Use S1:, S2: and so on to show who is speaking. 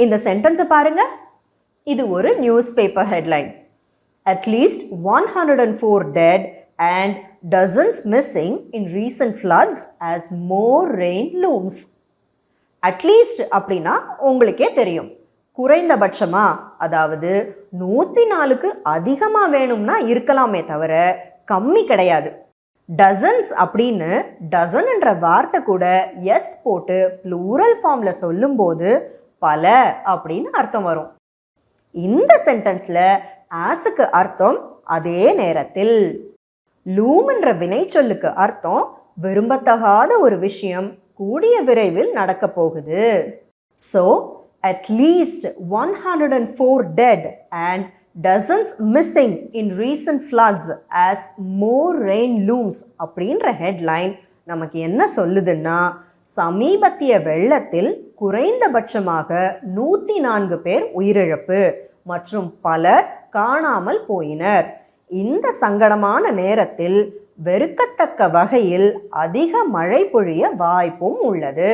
S1: இந்த சென்டென்ஸை பாருங்க. இது ஒரு news paper headline. At least 104 dead and dozens missing in recent floods as more rain looms. At-least அப்படின்னா உங்களுக்கே தெரியும், குறைந்தபட்சமா, அதாவது 104க்கு அதிகமாக வேணும்னா இருக்கலாமே தவிர கம்மி கிடையாது. டசன்ஸ் அப்படின்னு டசன் என்ற வார்த்தை கூட எஸ் போட்டு ப்ளூரல் ஃபார்மில் சொல்லும்போது பல அப்படின்னு அர்த்தம் வரும். இந்த சென்டென்ஸில் ஆஸுக்கு அர்த்தம் அதே நேரத்தில். லூம் என்ற வினை சொல்லுக்கு அர்த்தம் விரும்பத்தகாத ஒரு விஷயம் கூடிய விரைவில் நடக்க போகுது. So at least 104 dead and dozens missing in recent floods as more rain looms அப்படின்ற ஹெட்லைன் நமக்கு என்ன சொல்லுதுன்னா, சமீபத்திய வெள்ளத்தில் குறைந்தபட்சமாக 104 பேர் உயிரிழப்பு மற்றும் பலர் காணாமல் போயினர். இந்த சங்கடமான நேரத்தில் வெறுக்கத்தக்க வகையில் அதிக மழை பொழிய வாய்ப்பும் உள்ளது.